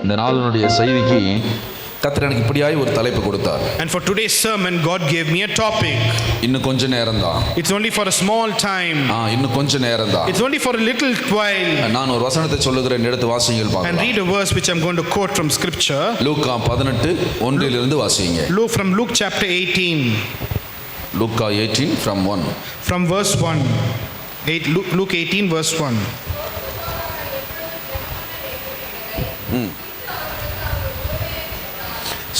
இந்த நாளினுடைய செய்திக்கு கர்த்தர் எனக்கு இப்படியாய் ஒரு தலைப்பு கொடுத்தார். And for today's sermon, God gave me a topic. இன்னும் கொஞ்ச நேரம் தான். It's only for a small time. இன்னும் கொஞ்ச நேரம் தான். It's only for a little while. நான் ஒரு வசனத்தை சொல்லுகிறேன், எடுத்து வாசிங்கள் பார்க்கலாம். And read a verse which I'm going to quote from scripture. லூக்கா 18:1 இலிருந்து வாசிங்க. From Luke chapter 18. Luca 18 from 1. From verse 1. Luke 18 verse 1.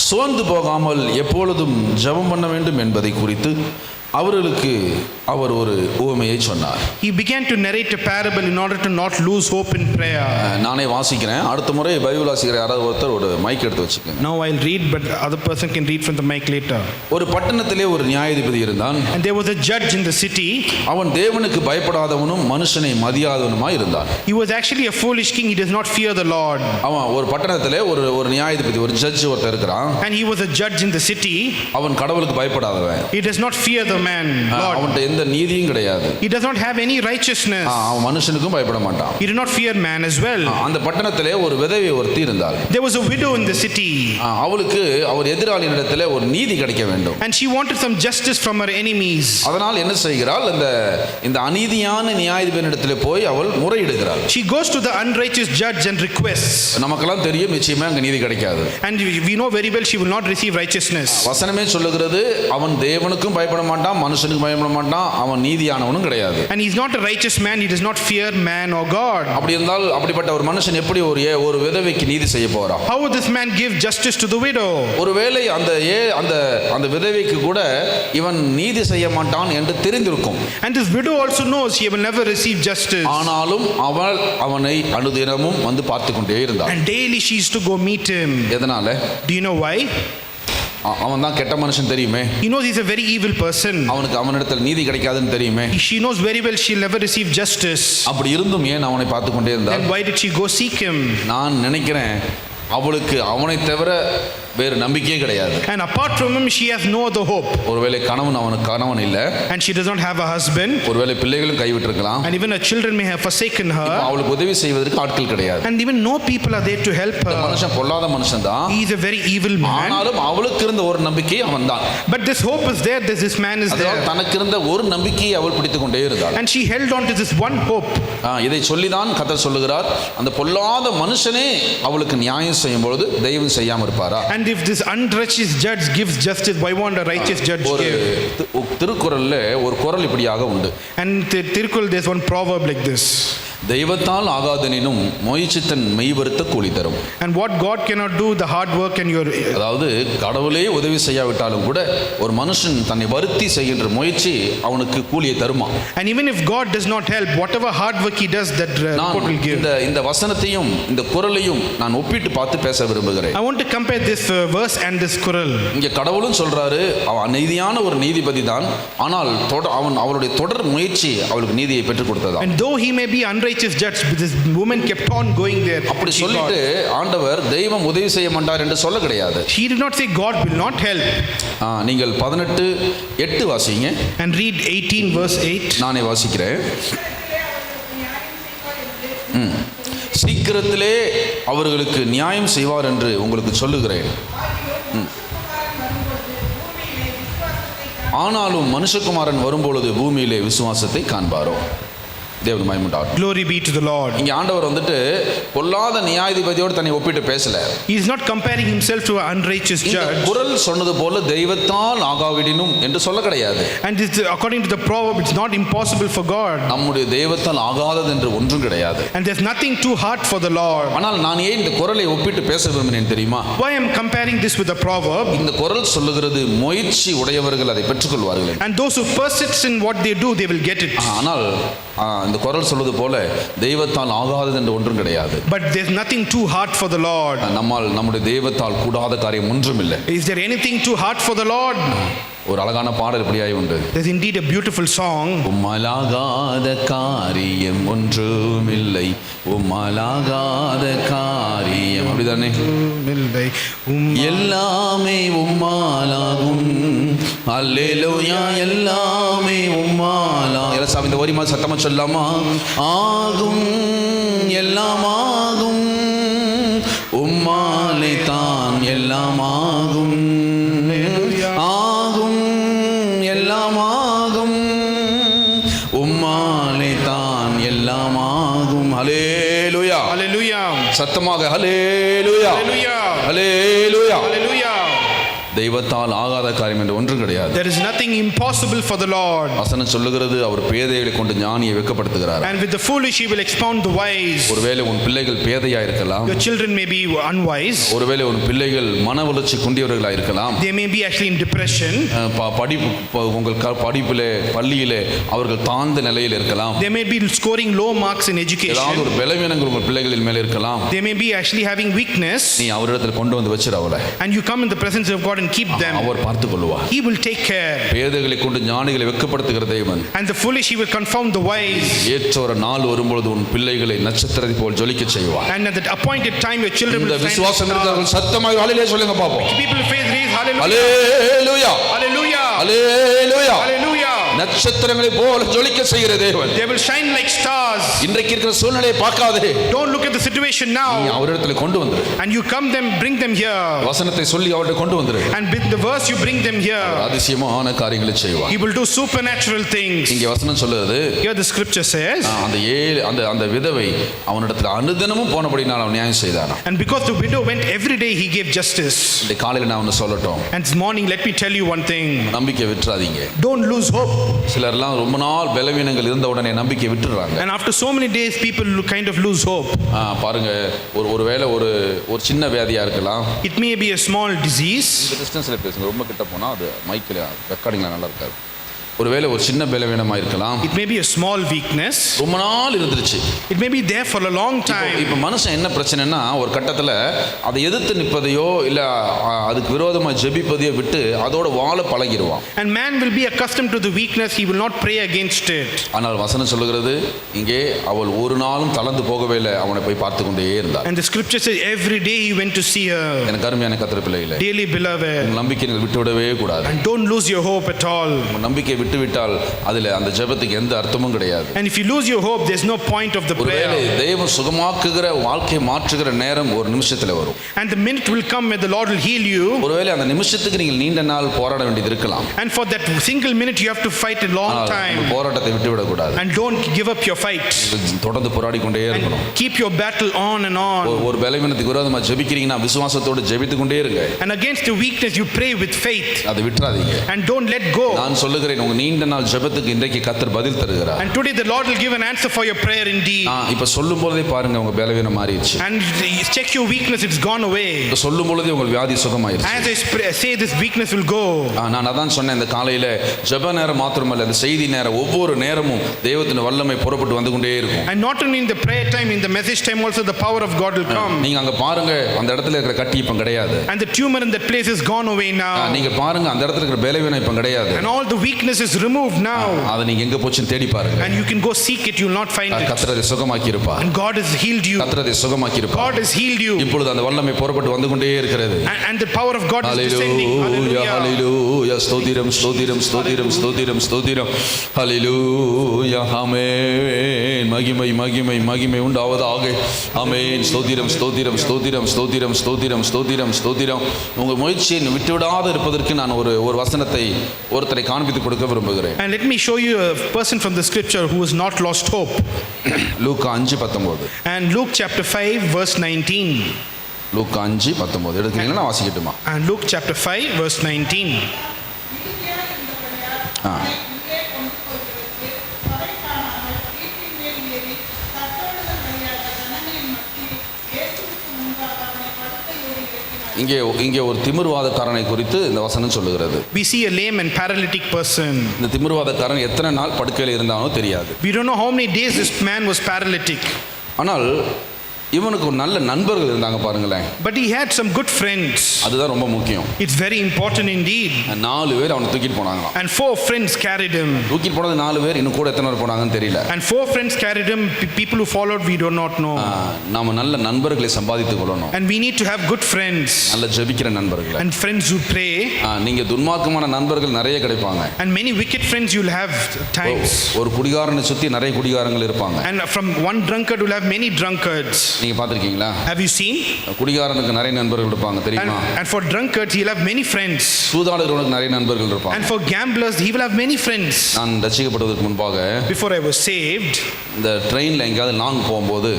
சோர்ந்து போகாமல் எப்பொழுதும் ஜெபம் பண்ண வேண்டும் என்பதை குறித்து அவர்களுக்கு அவர் ஒரு உவமையை சொன்னார். He began to narrate a parable in order to not lose hope in prayer. நானே வாசிக்கிறேன், அடுத்த முறை பைபிள் வாசிக்கிற யாராவது ஒருத்தர் ஒரு மைக் எடுத்து வச்சுக்கோங்க. Now I'll read, but the other person can read from the mic later. ஒரு பட்டணத்திலே ஒரு நியாயாதிபதி இருந்தான். And there was a judge in the city. அவன் தேவனுக்கு பயப்படாதவனும் மனுஷனை மதியாதவனுமாய் இருந்தான். He was actually a foolish king. He does not fear the Lord. அவன் ஒரு பட்டணத்திலே ஒரு நியாயாதிபதி, ஒரு ஜட்ஜ் ஒருத்தர் இருக்கிறான். And he was a judge in the city. அவன் கடவுளுக்கு பயப்படாதவன். He does not fear the man, Lord. அவன்கிட்ட எந்த நீதியும் கிடையாது. He does not have any righteousness. அவன் மனுஷனுக்கும் பயப்பட மாட்டான். He did not fear man as well. அந்த பட்டணத்திலே ஒரு விதவை ஒருத்தி இருந்தாள். There was a widow in the city. அவளுக்கு அவர் எதிராளியிடத்திலே ஒரு நீதி கிடைக்க வேண்டும். And she wanted some justice from her enemies. அதனால் என்ன செய்கிறாள்? இந்த அநீதியான நியாயாதிபதியிடத்திலே போய் அவள் முறையிடுகிறாள். She goes to the unrighteous judge and requests. நமக்கெல்லாம் தெரியும் நிச்சயமா அங்க நீதி கிடைக்காது. And we know very well she will not receive righteousness. வசனமே சொல்லுகிறது, அவன் தேவனுக்கும் பயப்பட மாட்டான், மனுஷனுக்கும் பயப்பட மாட்டான், அவன் நீதியானவனும் கிடையாது. And he is not a righteous man. He does not fear man or God. அப்படி இருந்தால் அப்படிப்பட்ட ஒரு மனுஷன் எப்படி ஒரு விதவைக்கு நீதி செய்ய போறான்? How would this man give justice to the widow? ஒருவேளை அந்த விதவைக்கு கூட இவன் நீதி செய்ய மாட்டான் என்று தெரிந்திருக்கும். And this widow also knows he will never receive justice. ஆனாலும் அவள் அவனை அனுதினமும் வந்து பார்த்து கொண்டே இருந்தாள். And daily she used to go meet him. எதனால? Do you know why? அவன் தான் கெட்ட மனுஷன் தெரியுமே. He knows he's a very evil person. அவனிடத்தில் நீதி கிடைக்காதுன்னு தெரியுமே. She knows very well she'll never receive justice. அப்படி இருந்தும் ஏன் அவனை பார்த்து கொண்டே இருந்தாள்? Then why did she go seek him? நான் நினைக்கிறேன் அவளுக்கு அவனை தவிர வேறு நம்பிக்கையே கிடையாது. And apart from him she has no other hope. ஒருவேளை அவனுக்கு கணவன் இல்ல. And she does not have a husband. ஒருவேளை பிள்ளைகளும் கைவிட்டிருக்கலாம். And even her children may have forsaken her. அவளுக்கு உதவி செய்வதற்கு ஆட்கள் கிடையாது. And even no people are there to help her. மனுஷன் பொல்லாத மனுஷன் தான். He is a very evil man. ஆனாலும் அவளுக்கு இருந்த ஒரு நம்பிக்கை அவன்தான். But this hope is there, this man is there. தனக்கு இருந்த ஒரு நம்பிக்கையை அவள் பிடித்துக் கொண்டே இருந்தாள். And she held on to this one hope. இதை சொல்லிதான் கர்த்தர் சொல்லுகிறார், அந்த பொல்லாத மனுஷனே அவளுக்கு நியாயம் செய்யும் பொழுது தெய்வம் செய்யாம இருப்பாரா? And if this unrighteous judge gives justice, why won't a righteous judge give? திருக்குறள்ல ஒரு குறள் இப்படியாக உண்டு. And Tirukkural, there's one proverb like this. தெய்வத்தால் ஆகாதெனினும் மொய்ச்சித்தன் மெய்வருத்த கூலி தரும். And what God cannot do, the hard work and your, அதாவது கடவுளே உதவி செய்யாவிட்டாலும் கூட ஒரு மனுஷன் தன்னை வருத்தி செய்கின்ற முயற்சி அவனுக்கு கூலியை தருமா? And even if God does not help, whatever hard work he does, that God will give. இந்த வசனத்தையும் இந்த குறளையும் நான் ஒப்பிட்டு பார்த்து பேச விரும்புகிறேன். I want to compare this verse and this Quran. இங்க கடவுளும் சொல்றாரு, அவன் அநீதியான ஒரு நீதிபதி தான், ஆனால் அவளுடைய தொடர் முயற்சி அவளுக்கு நீதியை பெற்றுக் கொடுத்ததா. And though he may be unrighteous judge, this woman kept on going there. அப்படி சொல்லிட்டு ஆண்டவர் தெய்வம் உதவி செய்ய மாட்டார் என்று சொல்ல கிடையாது. He did not say God will not help. நீங்கள் 18:8 வாசிங்க. And read 18 verse 8. நானே வாசிக்கிறேன். சீக்கிரத்திலே அவர்களுக்கு நியாயம் செய்வார் என்று உங்களுக்கு சொல்லுகிறேன். ஆனாலும் மனுஷகுமாரன் வரும்பொழுது பூமியிலே விசுவாசத்தை காண்பாரோ? தேவன் மகிமையுண்டாகட்டும். Glory be to the Lord. இங்க ஆண்டவர் வந்துட்டு பொல்லாத நியாயாதிபதியோடு தன்னை ஒப்பிட்டு பேசல. He is not comparing himself to an unrighteous judge. குறள் சொன்னது போல தெய்வத்தால் ஆகாவிடினும் என்று சொல்ல கிடையாது. And according to the proverb, it's not impossible for God. நம்முடைய தெய்வத்தால் ஆகாதது என்று ஒன்றும் கிடையாது. And there's nothing too hard for the Lord. ஆனால் நான் ஏன் இந்த குறளை ஒப்பிட்டு பேச விரும்பினேன் தெரியுமா? Why I'm comparing this with the proverb? இந்த குறள் சொல்லுகிறது முயற்சி உடையவர்கள் அதை பெற்றுக்கொள்வார்கள். And those who persist in what they do, they will get it. ஆனால் இந்த குறள் சொல்வது போல தெய்வத்தால் ஆகாதது என்று ஒன்றும் கிடையாது. But there's nothing too hard for the Lord. நம்முடைய தெய்வத்தால் கூடாத காரியம் ஒன்றும் இல்லை. Is there anything too hard for the Lord? ஒரு அழகான பாடல் இப்படியாய் உண்டு. There's indeed a beautiful song. உம்மலாகாத காரியம் ஒன்றுமில்லை, உம்மலாகாத காரியம், அப்படிதானே? எல்லாமே உம்மாலாகும், அல்லேலூயா, எல்லாமே உம்மாலாகும். எல்லாம் இந்த வரி மாதிரி சத்தமா சொல்லாமா? ஆகும், எல்லாம் ஆகும், உம்மா எல்லாமாகும் ஆகும் எல்லாமாகும் உம்மாலே தான் எல்லாமாகும். ஹல்லேலூயா. Hallelujah. சத்தமாக ஹல்லேலூயா Hallelujah. ஹல்லேலூயா. Hallelujah. தெய்வத்தால் ஆகாத காரியம் என்று ஒன்றும் கிடையாது. There is nothing impossible for the Lord. வசனம் சொல்லுகிறது அவர் பேதைகளை கொண்டு ஞானியை வெட்கப்படுத்துகிறார். And with the foolish he will expound the wise. ஒருவேளை உன் பிள்ளைகள் பேதையா இருக்கலாம். Your children may be unwise. ஒருவேளை உன் பிள்ளைகள் மன வளர்ச்சி குன்றியவர்களா இருக்கலாம். They may be actually in depression. உங்கள் படிப்பிலே பள்ளியிலே அவர்கள் தாழ்ந்த நிலையில் இருக்கலாம். They may be scoring low marks in education. ஏதாவது ஒரு பலவீனங்கள் உங்கள் பிள்ளைகளின் மேலே இருக்கலாம். They may be actually having weakness. நீ அவரிடத்தில் கொண்டு வந்து வச்சிரு அவளை. And you come in the presence of God and keep them. அவர் பார்த்துக் கொள்வார். He will take care. பேதைகளை கொண்டு ஞானிகளை வெட்கப்படுத்துகிற தேவன். And the foolish he will confound the wise. ஏற்ற ஒரு நாள் வரும்போது உன் பிள்ளைகளை நட்சத்திரத்தை போல் ஜொலிக்க செய்வார். And at that appointed time your children will இந்த விசுவாசம் இருக்கிறவர்கள் சத்தமாக ஹல்லேலூயா சொல்லுங்க பாப்போம். People faith raise hallelujah. ஹல்லேலூயா. Hallelujah. ஹல்லேலூயா. Hallelujah. நட்சத்திரங்களை போல ஜொலிக்க செய்கிற தேவன். They will shine like stars. இன்றைக்கு இருக்கிற சூழ்நிலையை பார்க்காதே. Don't look at the situation now. நீ அவரிடத்தில் கொண்டு வந்துரு. And you bring them here. வசனத்தை சொல்லி அவர்கிட்ட கொண்டு வந்துரு. And with the verse you bring them here. அதிசயமான காரியங்களை செய்வார். He will do supernatural things. இங்கே வசனம் சொல்லுது. Here the scripture says. அந்த விதவை அவனிடத்தில் அனுதினமும் போனபடினால் அவன் நியாயம் செய்தானாம். And because the widow went every day he gave justice. இந்த காலையில நான் ஒன்னு சொல்லட்டும். And this morning let me tell you one thing. நம்பிக்கை விட்டுறாதீங்க. Don't lose hope. சிலர்லாம் ரொம்ப நாள் பலவீனங்கள் இருந்த உடனே நம்பிக்கை விட்டுறாங்க. And after so many days people kind of lose hope. பாருங்க ஒருவேளை ஒரு சின்ன வியாதியா இருக்கலாம். It may be a small disease. இந்த டிஸ்டன்ஸ்ல பேசுங்க. ரொம்ப கிட்ட போனா அது மைக்ல ரெக்கார்டிங்ல நல்லா இருக்காது. ஒருவேளை ஒரு சின்ன பலவீனமா இருக்கலாம். It may be a small weakness. ரொம்ப நாள் இருந்துருச்சு. It may be there for a long time. இப்போ மனுஷன் என்ன பிரச்சனைனா ஒரு கட்டத்துல அதை எதிர்த்து நிற்பதையோ இல்ல அதுக்கு விரோதமா ஜெபிப்பதையோ விட்டு அதோட வாழ பழகிடுவான். And man will be accustomed to the weakness, he will not pray against it. ஆனால் வசனம் சொல்லுகிறது இங்கே அவள் ஒரு நாளும் தளர்ந்து போகவே இல்லை, அவனை போய் பார்த்து கொண்டே இருந்தாள். And the scripture says every day he went to see her. எனக்கு அருமையான கர்த்தர் பிள்ளைகளே, Dearly beloved, உங்கள் நம்பிக்கையை விட்டு விடவே கூடாது. and don't lose your hope at all. உங்கள் நம்பிக்கையை விட்டுவிட்டால் அதில் அந்த ஜெபத்துக்கு எந்த அர்த்தமும் கிடையாது. And if you lose your hope, there's no point of the prayer. தேவன் சுகமாக்குகிற வாழ்க்கையை மாற்றுகிற நேரம் ஒரு நிமிஷத்துல வரும். And the minute will come when the Lord will heal you. ஒருவேளை அந்த நிமிஷத்துக்கு நீங்கள் நீண்ட நாள் போராட வேண்டியது இருக்கலாம். And for that single minute you have to fight a long time. போராட்டத்தை விட்டு விட கூடாது. And don't give up your fight. தொடர்ந்து போராடி கொண்டே இருக்கணும். Keep your battle on and on. ஒரு பலவீனத்துக்கு விரோதமா ஜெபிக்கிறீங்கன்னா விசுவாசத்தோடு ஜெபித்து கொண்டே இருங்க. And against the weakness you pray with faith. அதை விட்டுறாதீங்க. And don't let go. நான் சொல்லுகிறேன், உங்க நீண்ட நாள் ஜெபத்துக்கு இன்றைக்கு கர்த்தர் பதில் தருகிறார். And today the Lord will give an answer for your prayer indeed. இப்ப சொல்லும் பொழுதே பாருங்க உங்க பலவீனம் மாறிடுச்சு. And check your weakness, it's gone away. இப்ப சொல்லும் பொழுதே உங்க வியாதி சுகமாயிருச்சு. As I say, this weakness will go. நான் அதான் சொன்னேன், இந்த காலையில ஜெப நேரம் மாத்திரமல்ல, இந்த செய்தி நேரம் ஒவ்வொரு நேரமும் தெய்வத்தின் வல்லமை புறப்பட்டு வந்து கொண்டே இருக்கும். And not only in the prayer time, in the message time also the power of God will come. நீங்க அங்க பாருங்க, அந்த இடத்துல இருக்கிற கட்டி இப்ப கிடையாது. And the tumor in that place is gone away now. நீங்க பாருங்க, அந்த இடத்துல இருக்கிற பலவீனம் இப்ப கிடையாது. And all the weakness is removed now. அதை நீங்க எங்க போச்சுன்னு தேடி பாருங்க. And you can go seek it, you will not find it. கர்த்தர் அதை சுகமாக்கி இருப்பார். And God has healed you. கர்த்தர் அதை சுகமாக்கி இருப்பார். God has healed you. இப்பொழுது அந்த வல்லமை புறப்பட்டு வந்து கொண்டே இருக்கிறது. And the power of God is descending. Hallelujah, hallelujah, ஸ்தோத்திரம் ஸ்தோத்திரம் ஸ்தோத்திரம் ஸ்தோத்திரம் ஸ்தோத்திரம், ஹalleluya, ஆமென். மகிமை மகிமை மகிமை உண்டாவதாக. ஆமென். ஸ்தோத்திரம் ஸ்தோத்திரம் ஸ்தோத்திரம் ஸ்தோத்திரம் ஸ்தோத்திரம் ஸ்தோத்திரம் ஸ்தோத்திரம். உங்க முயற்சியை விட்டுவிடாத இருப்பதற்கு நான் ஒரு வசனத்தை ஒருத்தரை காண்பித்து கொடுக்க விரும்புகிறேன். And let me show you a person from the scripture who has not lost hope. Luca 5:19. And Luke chapter 5 verse 19. லூக்கா 5:19 எடுக்கிறீங்களா? நான் வாசிக்கட்டுமா? And Luke chapter 5 verse 19. இங்கே ஒரு திமிர்வாதக்காரனை குறித்து இந்த வசனம் சொல்லுகிறது. We see a lame and paralytic person. இந்த திமிர்வாதக்காரன் எத்தனை நாள் படுக்கையில் இருந்தானோ தெரியாது. We don't know how many days this man was paralytic. ஆனால் இவனுக்கு ஒரு நல்ல நண்பர்கள் இருந்தாங்க பாருங்களேன். But he had some good friends. அதுதான் ரொம்ப முக்கியம். It's very important indeed. 4 பேர் அவனை தூக்கிட்டு போனாங்க. And 4 friends carried him. தூக்கிட்டு போனது 4 பேர், இன்னும் கூட எத்தனை பேர் போனாங்கன்னு தெரியல. And 4 friends carried him. People who followed we do not know. நாம நல்ல நண்பர்களை சம்பாதித்துக் கொள்ளணும். And we need to have good friends. நல்ல ஜெபிக்கிற நண்பர்கள். And friends who pray. நீங்க துன்மார்க்கமான நண்பர்கள் நிறைய கிடைப்பாங்க. And many wicked friends you'll have times. ஒரு குடிகாரனை சுத்தி நிறைய குடிகாரங்கள் இருப்பாங்க. And from one drunkard will have many drunkards. நீங்க பார்த்திருக்கீங்களா? Have you seen? குடிகாரனுக்கு நிறைய நண்பர்கள் இருப்பாங்க தெரியுமா? And for drunkards he'll have many friends. சூதாடுகிறவனுக்கு நிறைய நண்பர்கள் இருப்பாங்க. And for gamblers he will have many friends. நான் ரட்சிக்கப்படுவதற்கு முன்பாக Before I was saved, இந்த ட்ரெயின்ல எங்கயாவது லாங் போகும்போது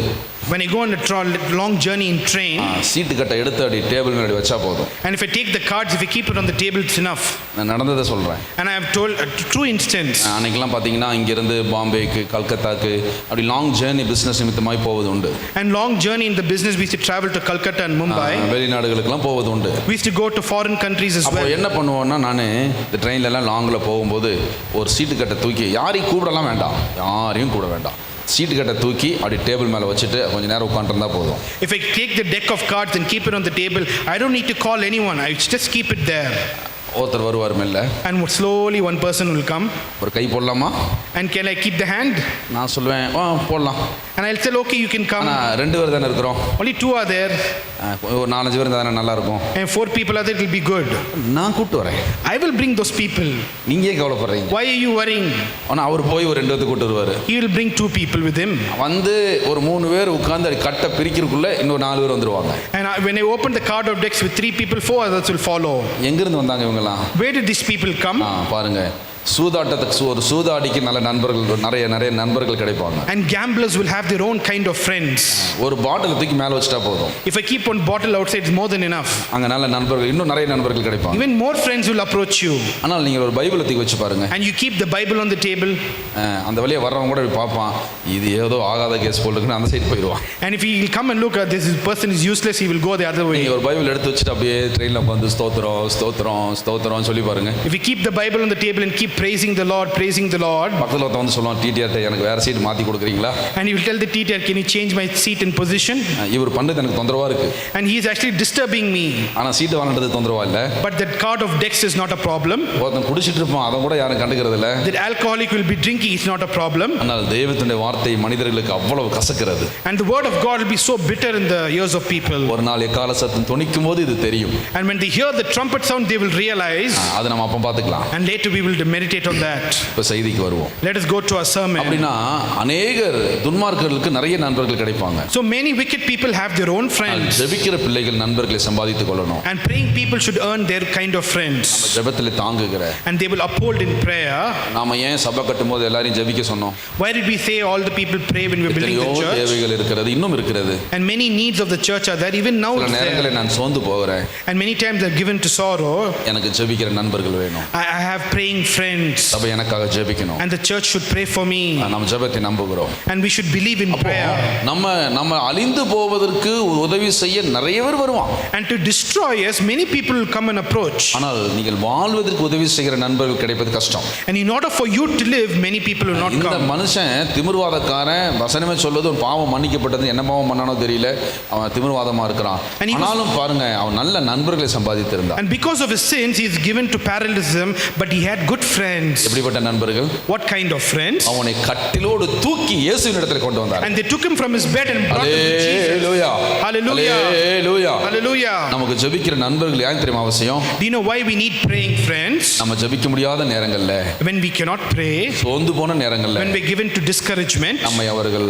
when I go on a long journey in train, சீட்டு கட்டை எடுத்து அடி டேபிள் மேல வச்சா போதும். and if I take the cards, if I keep it on the table, it's enough. நான் நடந்ததை சொல்றேன். And I have told a true instance. அன்னைக்கெல்லாம் பாத்தீங்கன்னா இங்க இருந்து பாம்பேக்கு கல்கத்தாக்கு அப்படி லாங் ஜர்னி பிசினஸ் நிமித்தமாய் போவது உண்டு. And long journey in the business, we used to travel to Calcutta and Mumbai. வெளிநாடுகளுக்கெல்லாம் போவது உண்டு. We used to go to foreign countries as well. அப்போ என்ன பண்ணுவோம்னா நான் இந்த ட்ரெயின்ல எல்லாம் லாங்ல போகும்போது ஒரு சீட்டு கட்டை தூக்கி யாரையும் கூப்பிடலாம் வேண்டாம், யாரையும் கூட வேண்டாம், சீட்டு கட்டை தூக்கி அப்படி டேபிள் மேலே வச்சுட்டு கொஞ்ச நேரம் உட்காந்துருந்தா போதும். If I take the deck of cards and keep it on the table, I don't need to call anyone. I just keep it there. ஒருத்தர் வருவார் மெல்ல. And slowly one person will come. ஒரு கை போடலாமா? And can I keep the hand? நான் சொல்லுவேன் போடலாம். And I'll say okay, you can come. ஆனால் 2 பேர் தானே இருக்கிறோம். Only 2 are there. ஒரு 4-5 பேர் இருந்தால் தானே நல்லா இருக்கும். And 4 people are there, it will be good. நான் கூப்பிட்டு வரேன். I will bring those people. நீங்க ஏன் கவலைப்படுறீங்க? Why are you worrying? ஆனால் அவர் போய் ஒரு 2 பேர்த்து கூப்பிட்டு வருவார். He will bring 2 people with him. வந்து ஒரு 3 பேர் உட்கார்ந்து கட்டை பிரிக்கிறதுக்குள்ள இன்னொரு 4 பேர் வந்துருவாங்க. And when I open the card of decks with 3 people, 4 others will follow. எங்கிருந்து வந்தாங்க இவங்கலாம்? Where did these people come? பாருங்க, சூதாட்டத்துக்கு ஒரு சூதாடிக்கு நிறைய நண்பர்கள் கிடைப்பாங்க. And gamblers will have their own kind of friends. ஒரு பாட்டில் தூக்கி மேல வச்சிட்டா போதும். If I keep one bottle outside, it's more than enough. அங்க நல்ல நண்பர்கள், இன்னும் நிறைய நண்பர்கள் கிடைப்பாங்க. Even more friends will approach you. ஆனால் நீங்க ஒரு பைபிளை தூக்கி வச்சு பாருங்க. And you keep the Bible on the table. அந்த வழியா வர்றவங்க கூட பார்ப்பான், இது ஏதோ ஆகாத கேஸ் போல இருக்குன்னு அந்த சைடு போயிடுவான். And if he will come and look at this person is useless, he will go the other way. நீங்க ஒரு பைபிள் எடுத்து வச்சிட்டு அப்படியே ட்ரெயின்ல வந்து ஸ்தோத்திரம் சொல்லி பாருங்க. If you keep the Bible on the table and keep praising the Lord, பக்கத்துல வந்து சொல்லுவான், டிடிஆர் எனக்கு வேற சீட் மாத்தி கொடுக்குறீங்களா? And he will tell the TTR, can you change my seat and position? இவர் பண்ணது எனக்கு தொந்தரவா இருக்கு. And he is actually disturbing me. ஆனா சீட் வாங்குறது தொந்தரவா இல்ல. But that card of decks is not a problem. ஒருத்தன் குடிச்சிட்டு இருப்பான், அத கூட யாரும் கண்டுக்கிறது இல்ல. That alcoholic will be drinking is not a problem. ஆனால் தேவனுடைய வார்த்தை மனிதர்களுக்கு அவ்வளவு கசக்கிறது. And the word of God will be so bitter in the ears of people. ஒரு நாள் எக்கால சத்தம் தொனிக்கும்போது இது தெரியும். And when they hear the trumpet sound, they will realize. அது நம்ம அப்ப பாத்துக்கலாம். And later we will meditate on that. இப்ப செய்திக்கு வருவோம். Let us go to our sermon. அப்படினா अनेகர் துன்மார்க்கர்களுக்கு நிறைய நண்பர்கள் கிடைப்பாங்க. So many wicked people have their own friends. ஜெபிக்கிற பிள்ளைகள் நண்பர்களை சம்பாதித்துக் கொள்ளணும். And praying people should earn their kind of friends. நம்ம ஜெபத்திலே தாங்குகிற. And they will uphold in prayer. நாம ஏன் சபை கட்டும்போது எல்லாரையும் ஜெபிக்க சொன்னோம்? Why did we say all the people pray when we are building the church? தேவைகள் இருக்கிறது, இன்னும் இருக்கிறது. And many needs of the church are there even now. சில நேரங்களில் நான் சோர்ந்து போகிறேன். And many times I'm given to sorrow. எனக்கு ஜெபிக்கிற நண்பர்கள் வேணும். I have praying friends. சபை எனக்காக ஜெபிக்கணும். And the church should pray for me. நம்ம ஜெபத்தை நம்புகிறோம். And we should believe in prayer. நம்ம அழிந்து போவதற்கு உதவி செய்ய நிறைய பேர் வருவாங்க. And to destroy us, many people will come and approach. ஆனால் நீங்கள் வாழ்வதற்கு உதவி செய்கிற நண்பர்கள் கிடைப்பது கஷ்டம். And in order for you to live, many people will not come. இந்த மனுஷன் திமிர்வாதக்காரன், வசனமே சொல்லுது ஒரு பாவம் மன்னிக்கப்பட்டது, என்ன பாவம் பண்ணானோ தெரியல, அவன் திமிர்வாதமா இருக்கிறான். ஆனாலும் பாருங்க, அவன் நல்ல நண்பர்களை சம்பாதித்திருந்தான். And because of his sins he is given to parallelism, but he had good friends. எப்படிப்பட்ட நண்பர்கள்? What kind of friends? அவனை கட்டிலோடு தூக்கி இயேசுவின் இடத்தில் கொண்டு வந்தார். And they took him from his bed and brought him to Jesus. Hallelujah. Hallelujah. Hallelujah. Hallelujah. நமக்கு ஜெபிக்கிற நண்பர்கள் ஏன் தெரியுமா அவசியம்? Do you know why we need praying friends? நம்ம ஜெபிக்க முடியாத நேரங்கள்ல, when we cannot pray, சோர்ந்து போன நேரங்கள்ல, when we are given to discouragement, நம்மை அவர்கள்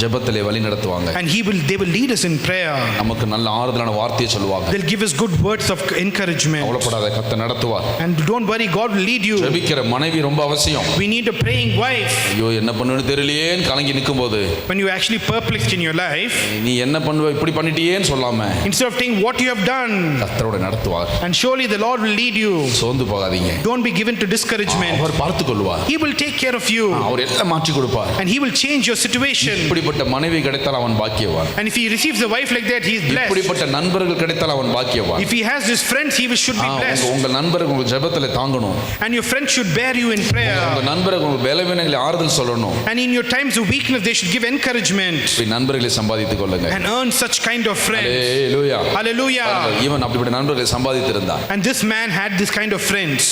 ஜெபத்திலே வழி நடத்துவாங்க. and they will lead us in prayer. நமக்கு நல்ல ஆறுதலான வார்த்தையை சொல்லுவாங்க. They'll give us good words of encouragement. கவலைப்படாத, கர்த்தர் நடத்துவார். And don't worry, God will lead you. ஜெபிக்கிற மனைவி ரொம்ப அவசியம். We need a praying wife. ஐயோ என்ன பண்ணுவேன்னு தெரியலையேன்னு கலங்கி நிக்கும்போது, when you actually perplexed in your life, நீ என்ன பண்ணுவ இப்படி பண்ணிட்டியேன்னு சொல்லாம, instead of saying what you have done, கர்த்தரோட நடத்துவார். and surely the Lord will lead you. சோர்ந்து போகாதீங்க. Don't be given to discouragement. அவர் பார்த்துக் கொள்வார். He will take care of you. அவர் எல்லாம் மாற்றி கொடுப்பார். And he will change your situation. இப்படிப்பட்ட மனைவி கிடைத்தால் அவன் பாக்கியவான். And if he receives a wife like that, he is blessed. இப்படிப்பட்ட நண்பர்கள் கிடைத்தால் அவன் பாக்கியவான். If he has his friends, should be blessed. உங்க நண்பர்கள் உங்க ஜெபத்திலே தாங்கணும். And your friends should bear you in prayer. உங்க நண்பர்கள் உங்க பலவீனங்களை ஆறுதல் சொல்லணும். And in your times of weakness they should give encouragement. இப்படி நண்பர்களை சம்பாதித்துக் கொள்ளுங்க. And earn such kind of friends. Hallelujah. Hallelujah. இவன் அப்படிப்பட்ட நண்பர்களை சம்பாதித்திருந்தான். And this man had this kind of friends.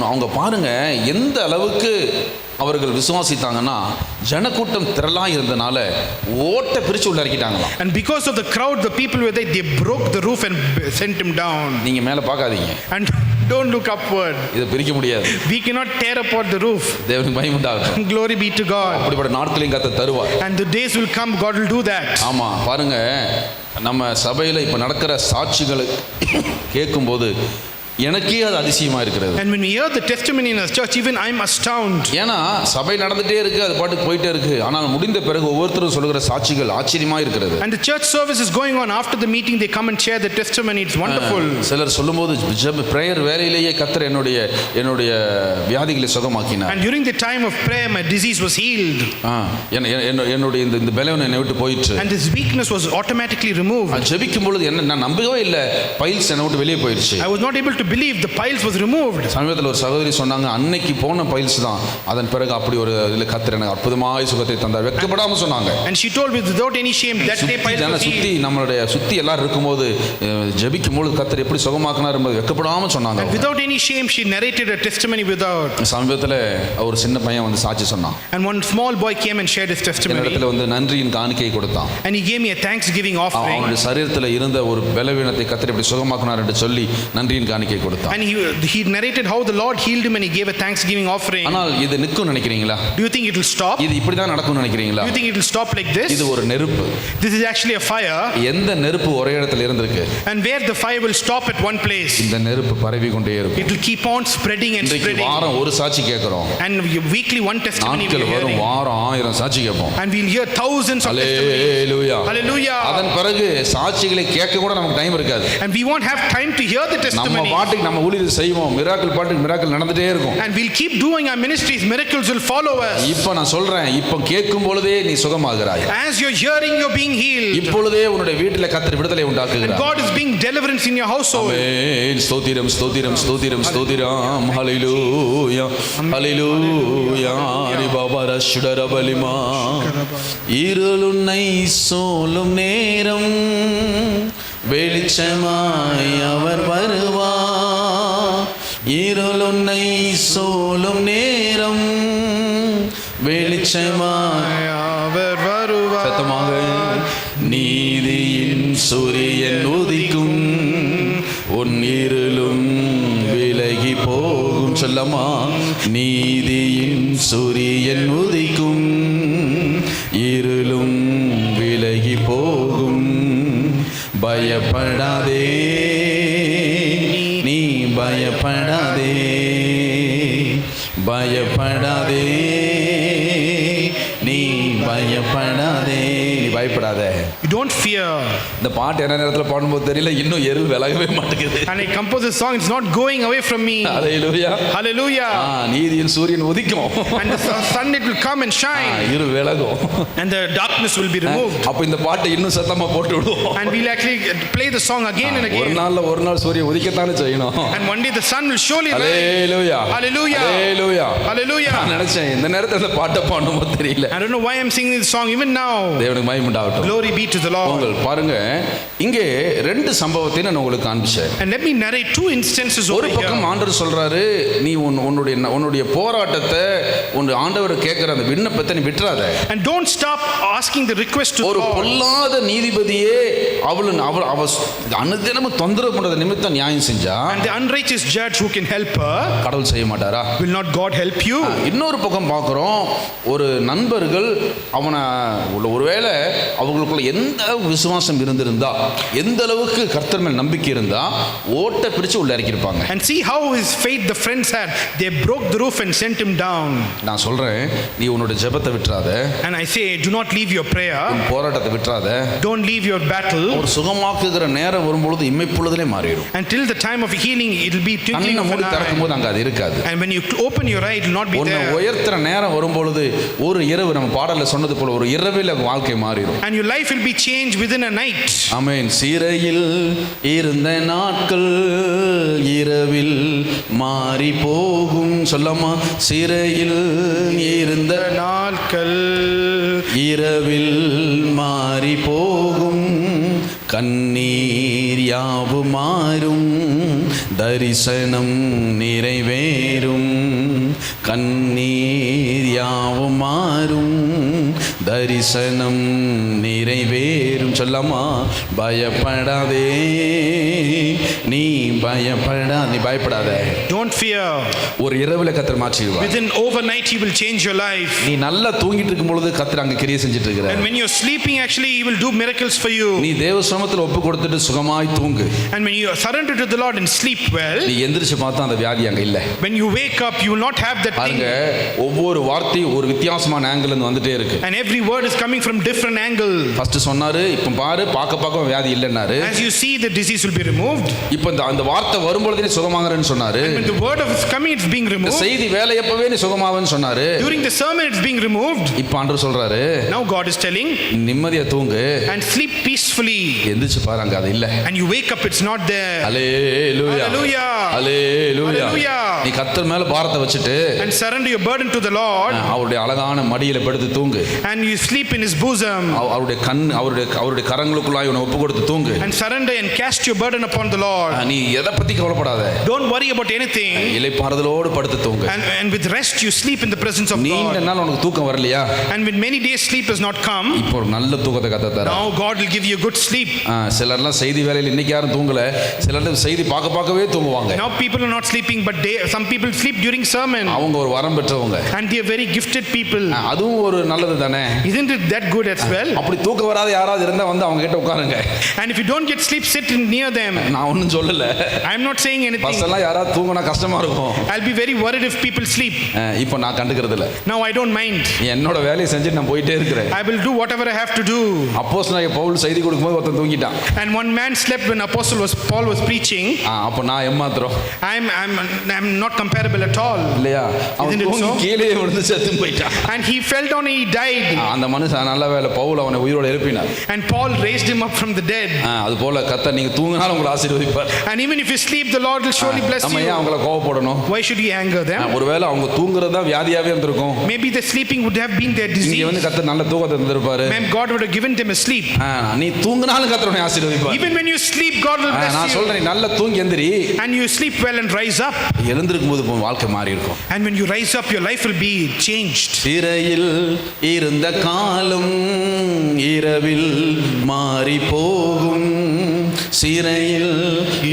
அவங்க பாருங்க எந்த அளவுக்கு அவர்கள் விசுவாசித்தாங்கன்னா, ஜனக்கூட்டம் திரளா இருந்தனால ஓட்டை பிரிச்சு உள்ள இறக்கிட்டாங்களாம். And because of the crowd, the people were there, they broke the roof and sent him down. நீங்க மேல பார்க்காதீங்க. And don't look upward. இதை பிரிக்க முடியாது. We cannot tear apart the roof. தேவனுக்கு மகிமை உண்டாகட்டும். Glory be to God. அப்படிப்பட்ட நாட்களையும் கர்த்தர் தருவார். And the days will come, God will do that. ஆமா, பாருங்க, நம்ம சபையில இப்ப நடக்கிற சாட்சிகளை கேட்கும்போது எனக்கே அது அதிசயமா இருக்கிறது. And when we hear the testimony in our church, even I am astounded. ஏன்னா சபை நடந்துட்டே இருக்கு, அது பாட்டுக்கு போயிட்டே இருக்கு. ஆனால் முடிந்த பிறகு ஒவ்வொருத்தரும் சொல்கிற சாட்சிகள் ஆச்சரியமா இருக்கிறது. And the church service is going on. After the meeting they come and share the testimony. It's wonderful. சிலர் சொல்லும்போது பிரேயர் வேலையிலேயே கர்த்தர் என்னுடைய வியாதிகளை சுகமாக்கினார். And during the time of prayer my disease was healed. என்னுடைய இந்த பலவீனம் என்னை விட்டு போயிடுச்சு. And this weakness was automatically removed. ஜெபிக்கும் பொழுது என்ன நான் நம்பவே இல்லை, பைல்ஸ் என்னை விட்டு வெளியே போயிடுச்சு. I was not able to believe the piles was removed. சமீபத்தில் ஒரு சகோதரி சொன்னாங்க, அன்னைக்கு போன பைல்ஸ் தான், அதன் பிறகு அப்படி ஒரு இதில் கர்த்தர் எனக்கு அற்புதமாய் சுகத்தை தந்தார், வெட்கப்படாம சொன்னாங்க. And she told me without any shame that day piles was healed. நம்மளுடைய சுத்தி எல்லாரும் இருக்கும்போது ஜெபிக்கும் பொழுது கர்த்தர் எப்படி சுகமாக்கினார் என்பது வெட்கப்படாம சொன்னாங்க. And without any shame she narrated a testimony without. சமீபத்தில் ஒரு சின்ன பையன் வந்து சாட்சி சொன்னான். And one small boy came and shared his testimony. என்னிடத்தில் வந்து நன்றியின் காணிக்கை கொடுத்தான். And he gave me a thanksgiving offering. அவனுடைய சரீரத்தில் இருந்த ஒரு பலவீனத்தை கர்த்தர் எப்படி சுகமாக்கினார் என்று சொல்லி நன்றியின் காணிக்கை கொடுத்தான். And he narrated how the Lord healed him and he gave a thanksgiving offering. ஆனால் இது நிக்கும் நினைக்கிறீங்களா? Do you think it will stop? இது இப்படி தான் நடக்கும் நினைக்கிறீங்களா? Do you think it will stop like this? இது ஒரு நெருப்பு. This is actually a fire. எந்த நெருப்பு ஒரே இடத்துல இருந்திருக்கு, and where the fire will stop at one place, இந்த நெருப்பு பரவி கொண்டே இருக்கும். it will keep on spreading and spreading. வாரம் ஒரு சாட்சி கேட்கிறோம். And weekly one testimony we hear. வாரம் 1000 சாட்சி கேட்போம். And we'll hear thousands of testimonies. Hallelujah. Hallelujah. அதன் பிறகு சாட்சிகளை கேட்க கூட நமக்கு டைம் இருக்காது. And we won't have time to hear the testimony. நம்ம பாட்டுக்கு நம்ம ஊழியத்தை செய்வோம், மிராக்கிள் பாட்டுக்கு மிராக்கிள் நடந்துட்டே இருக்கும். And we'll keep doing our ministries, miracles will follow us. இப்போ நான் சொல்றேன், இப்போ கேட்கும் பொழுதே நீ சுகமாகிறாய். As you're hearing, you're being healed. இப்பொழுதே உன்னுடைய வீட்டிலே கர்த்தர் விடுதலை உண்டாக்குகிறார். God is being deliverance in your household. ஆமென். ஸ்தோத்திரம் ஸ்தோத்திரம் ஸ்தோத்திரம் ஸ்தோத்திரம். ஹalleluya ஹalleluya. ரி பாபா ரஷ்டர பலிமா. இருளுன்னை சூழும் நேரம் வெளிச்சமாய் அவர் வருவார். இருளுன்னை சூழும் நேரம் வெளிச்சமாய் அவர் வருவார். சத்தமாக, நீதியின் சூரியன் உதிக்கும், உன் இருளும் விலகி போகும். சொல்லமா, நீதியின் சூரியன் உதிக்கும், இருளும் விலகி போகும். பயப்படாதே, நீ பயப்படாதே, பயப்படாதே, நீ பயப்படாதே, நீ பயப்படாத. You don't fear. இந்த பாட்டு என்ன நேரத்தில் பாடும்போது தெரியல, இன்னும் எருள் விலகவே மாட்டேங்குது. And I compose this song, it's not going away from me. Hallelujah hallelujah. நீதியின் சூரியன் உதிக்கும், and the sun it will come and shine, இருள் விலகும், and the darkness will be removed. அப்ப இந்த பாட்டை இன்னும் சத்தமா போட்டு விடுவோம். And we'll actually play the song again and again. ஒரு நாள் சூரியன் உதிக்கத்தானே செய்யணும். And one day the sun will surely rise. hallelujah hallelujah hallelujah hallelujah. நான் நினைச்சேன் இந்த நேரத்துல இந்த பாட்டை பாடணுமோ தெரியல. I don't know why I'm singing this song even now. தேவனுக்கு மகிமை உண்டாகட்டும். Glory be to the Lord. உங்கள் பாருங்க, இங்கே ரெண்டு சம்பவத்தை நான் உங்களுக்கு காண்பிச்சேன். And let me narrate two instances over ஒரு பக்கம் ஆண்டவர் சொல்றாரு, நீ உன்னுடைய போராட்டத்தை, உன் ஆண்டவர் கேட்கிற அந்த விண்ணப்பத்தை நீ விட்டுறாத. And don't stop asking the request to ஒரு God. பொல்லாத நீதிபதியே அவ அனுதினமும் தொந்தரவு பண்றது நிமித்தம் நியாயம் செஞ்சா, and the unrighteous judge who can help her, கடவுள் செய்ய மாட்டாரா? will not God help you? இன்னொரு பக்கம் பார்க்கிறோம், ஒரு நண்பர்கள் அவனை ஒருவேளை அவங்களுக்குள்ள எந்த விசுவாசம் இருந்திருந்தா, எந்த அளவுக்கு கர்த்தர் மேல் நம்பிக்கை இருந்தா ஓட்டை பிரிச்சு உள்ள இறக்கிருப்பாங்க. And see how his faith the friends had. They broke the roof and sent him down. நான் சொல்றேன், நீ உன்னோட ஜெபத்தை விட்டுறாத. And I say, do not leave your prayer. உன் போராட்டத்தை விட்டுறாத. Don't leave your battle. ஒரு சுகமாக்குகிற நேரம் வரும்பொழுது இமைப்பொழுதிலே மாறிடும். Until the time of healing, it will be twinkling of an eye. திறக்கும்போது அங்க அது இருக்காது. And when you open your eye, it will not be there. உன்னை உயர்த்துற நேரம் வரும்பொழுது ஒரு இரவு, நம்ம பாடல்ல சொன்னது போல, ஒரு இரவில் வாழ்க்கை மாறிடும். And your life will be changed within a night. ஆமென். சிறையில் இருந்த நாட்கள் இரவில் மாறி போகும். சொல்லமா, சிறையில் இருந்த நாட்கள் இரவில் மாறி போகும். கண்ணீர் யாவும் மாறும், தரிசனம் நிறைவேறும். கண்ணீர் யாவும் மாறும், தரிசனம் நிறைவேறும். சொல்லாமா, பயப்படாதே, நீ நீ பயப்படாத. Don't fear. ஒரு இரவுல கர்த்தர் மாற்றிடுவார். Within overnight he will change your life. நீ நல்லா தூங்கிட்டு இருக்கும் பொழுது கர்த்தர் அங்க கிரியை செஞ்சிட்டு இருக்கிறார். And when you're sleeping, actually he will do miracles for you. நீ தேவ சமூகத்துல ஒப்பு கொடுத்துட்டு சுகமாய் தூங்கு. And when you surrender to the Lord and sleep well, நீ எந்திரிச்சு பார்த்தா அந்த வியாதி அங்க இல்ல. when you wake up, you will not have that thing. பாருங்க, ஒவ்வொரு வார்த்தையும் ஒரு வித்தியாசமான ஆங்கிள் இருந்து வந்துட்டே இருக்கு. And every word is coming from different angle. First சொன்னாரு, இப்ப பாரு பார்க்க வியாதி இல்லன்னாரு. As you see, the disease will be removed. இப்ப அந்த வார்த்தை வரும்பொழுதே நீ சுகமாகறன்னு சொன்னாரு. And when the word of is coming, it's being removed. செய்தி வேலையப்பவே நீ சுகமாவன்னு சொன்னாரு. During the sermon, it's being removed. இப்ப ஆண்டவர் சொல்றாரு, now God is telling, நிம்மதியா தூங்கு and sleep peacefully. எந்திரிச்சு பாரு அங்க அது இல்ல. And you wake up, it's not there. Hallelujah, hallelujah, hallelujah. நீ கர்த்தர் மேல பாரத்தை வச்சிட்டு and surrender your burden to the Lord. அவருடைய அழகான மடியில படுத்து தூங்கு. And you sleep in his bosom. அவருடைய கரங்களுக்குள்ளாய் உன்னை ஒப்பு கொடுத்து தூங்கு. And surrender and cast your burden upon the Lord. நீ எதை பத்தி கவலைப்படாத. Don't worry about anything. இளைப்பாறுதலோடு படுத்து தூங்கு. And with rest you sleep in the presence of God. நீண்ட நாள் உனக்கு தூக்கம் வரலையா? And with many days sleep has not come. இப்போ ஒரு நல்ல தூக்கத்தை கர்த்தர் தரார். now God will give you good sleep. சிலர்லாம் செய்தி வேளையில இன்னைக்கு யாரும் தூங்கல. சிலர் செய்தி பார்க்கவே தூங்குவாங்க. now people are not sleeping, but some people sleep during sermon. அவங்க ஒரு வரம் பெற்றவங்க. and they are very gifted people. அதுவும் ஒரு நல்லது தானே. isn't it that good as well? அப்படி தூக்கம் வராத யாராவது இருந்தா வந்து அவங்க கிட்ட உட்காருங்க. and if you don't get sleep, sit near them. நான் ஒண்ணும் சொல்லல. I am not saying anything. பசல்லாம் யாராவது தூங்கினா கஷ்டமா இருக்கும். I'll be very worried if people sleep. இப்போ நான் கண்டுக்கிறது இல்ல. now I don't mind. என்னோட வேலையை செஞ்சு நான் போயிட்டே இருக்கிறேன். I will do whatever I have to do. அப்போஸ்தலனாகிய பவுல் செய்தி கொடுக்கும்போது ஒருத்தன் தூங்கிட்டான். and one man slept when Paul was preaching. அப்ப நான் ஏமாத்துறோம். I'm not comparable at all. இல்லையா? அவன் தூங்கி கீழே விழுந்து செத்து போயிட்டான். and he fell down and he died. அந்த மனுஷன் நல்ல வேளை பவுல் அவனை உயிரோட எழுப்பினார். and Paul raised him up from the dead. அது போல கர்த்தர் நீங்க தூங்கினாலும் உங்களை ஆசீர்வதிப்பார். and even if you sleep, the Lord will surely bless நம்ம you. ஏன் அவங்கள கோவப்படணும்? why should you anger them? ஒருவேளை அவங்க தூங்குறது தான் வியாதியாவே இருந்திருக்கும். maybe the sleeping would have been their disease. இங்க வந்து கர்த்தர் நல்ல தூக்கத்தை தந்திருப்பாரு. maybe God would have given them a sleep. நீ தூங்கினாலும் கர்த்தர் உன்னை ஆசீர்வதிப்பார். even when you sleep, God will bless you. நான் சொல்றேன், நல்ல தூங்கி எந்திரி. and you sleep well and rise up. எழுந்திருக்கும் போது உன் வாழ்க்கை மாறி இருக்கும். and when you rise up, your life will be changed. சிறையில் இருந்த காலம் இரவில் மாறி போகும். சிறையில்